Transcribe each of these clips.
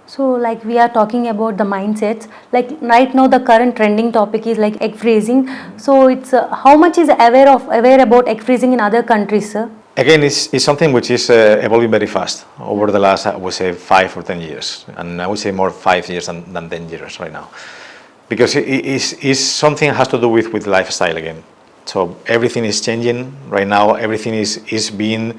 So like we are talking about the mindsets, like right now the current trending topic is like egg freezing. So it's how much is aware about egg freezing in other countries, sir? Again, it's something which is evolving very fast over the last, I would say, 5 or 10 years. And I would say more 5 years than 10 years right now. Because it is something that has to do with lifestyle again. So everything is changing right now. Everything is being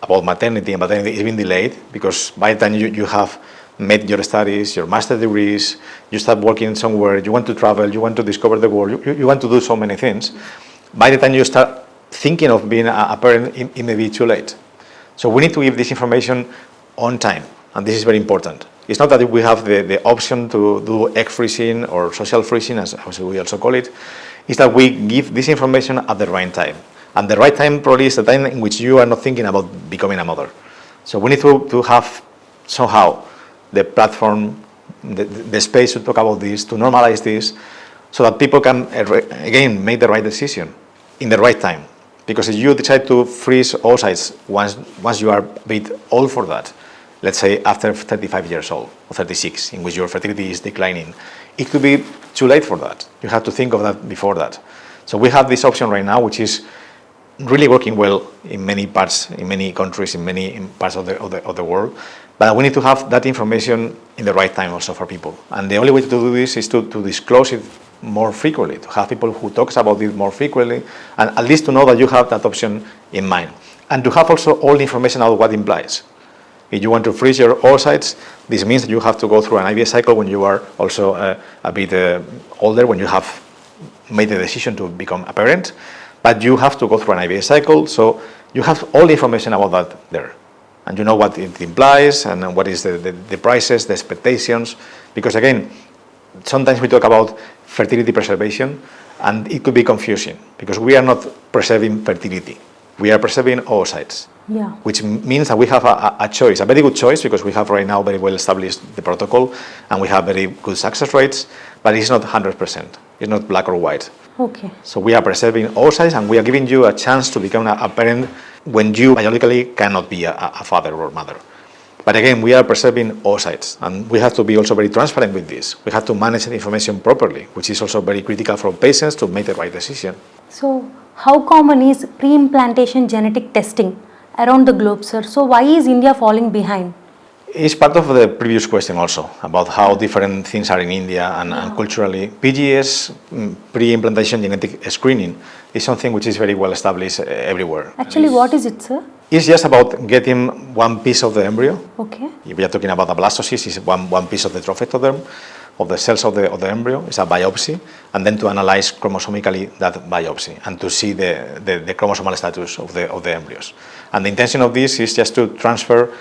about maternity, and maternity is being delayed because by the time you have made your studies, your master degrees, you start working somewhere, you want to travel, you want to discover the world, you want to do so many things. By the time you start thinking of being a parent, it may be too late. So we need to give this information on time, and this is very important. It's not that we have the option to do egg freezing or social freezing, as we also call it. It's that we give this information at the right time. And the right time probably is the time in which you are not thinking about becoming a mother. So we need to have somehow the platform, the space to talk about this, to normalize this, so that people can, again, make the right decision in the right time. Because if you decide to freeze oocytes once you are a bit old for that, let's say after 35 years old or 36, in which your fertility is declining, it could be too late for that. You have to think of that before that. So we have this option right now, which is really working well in many parts, in many countries, in many parts of the world. But we need to have that information in the right time also for people. And the only way to do this is to disclose it more frequently, to have people who talks about it more frequently, and at least to know that you have that option in mind. And to have also all the information about what it implies. If you want to freeze your oocytes, this means that you have to go through an IVF cycle when you are also a bit older, when you have made the decision to become a parent. But you have to go through an IVF cycle, so you have all the information about that there. And you know what it implies, and what is the prices, the expectations. Because again, sometimes we talk about fertility preservation, and it could be confusing, because we are not preserving fertility. We are preserving oocytes. Yeah. Which means that we have a choice, a very good choice, because we have right now very well established the protocol, and we have very good success rates, but it's not 100%. It's not black or white. Okay. So we are preserving oocytes, and we are giving you a chance to become a parent when you biologically cannot be a father or mother. But again, we are preserving oocytes, and we have to be also very transparent with this. We have to manage the information properly, which is also very critical for patients to make the right decision. So how common is pre-implantation genetic testing around the globe, sir? So why is India falling behind? It's part of the previous question also, about how different things are in India and culturally. PGS, pre-implantation genetic screening, is something which is very well established everywhere. Actually, what is it, sir? It's just about getting one piece of the embryo. Okay. If we are talking about a blastocyst, it's one piece of the trophectoderm, of the cells of the embryo. It's a biopsy, and then to analyze chromosomically that biopsy and to see the chromosomal status of the embryos. And the intention of this is just to transfer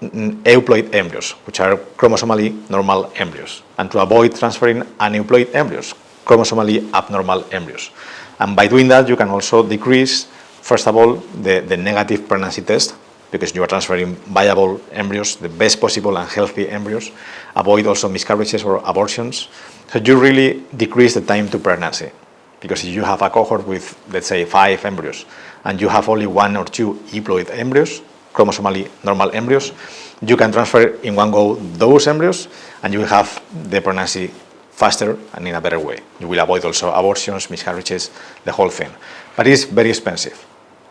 euploid embryos, which are chromosomally normal embryos, and to avoid transferring aneuploid embryos, chromosomally abnormal embryos. And by doing that, you can also decrease, first of all, the negative pregnancy test, because you are transferring viable embryos, the best possible and healthy embryos, avoid also miscarriages or abortions. So you really decrease the time to pregnancy, because if you have a cohort with, let's say, 5 embryos, and you have only 1 or 2 euploid embryos, chromosomally normal embryos, you can transfer in one go those embryos, and you will have the pregnancy faster and in a better way. You will avoid also abortions, miscarriages, the whole thing. But it's very expensive.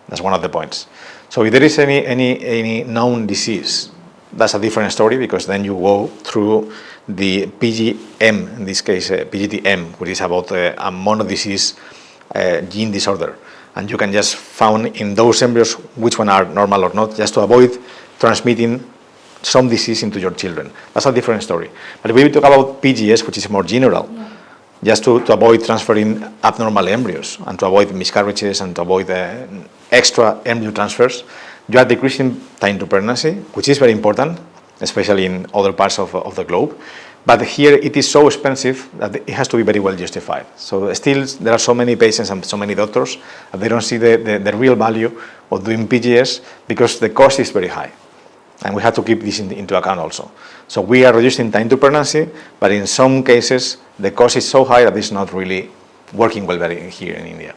That's one of the points. So if there is any known disease, that's a different story, because then you go through the PGM, in this case PGTM, which is about a monodisease gene disorder. And you can just find in those embryos which one are normal or not, just to avoid transmitting some disease into your children. That's a different story. But if we talk about PGS, which is more general, just to avoid transferring abnormal embryos and to avoid miscarriages and to avoid extra embryo transfers, you are decreasing time to pregnancy, which is very important, especially in other parts of the globe. But here it is so expensive that it has to be very well justified. So still there are so many patients and so many doctors that they don't see the real value of doing PGS, because the cost is very high. And we have to keep this into account also. So we are reducing time to pregnancy, but in some cases the cost is so high that it's not really working well here in India.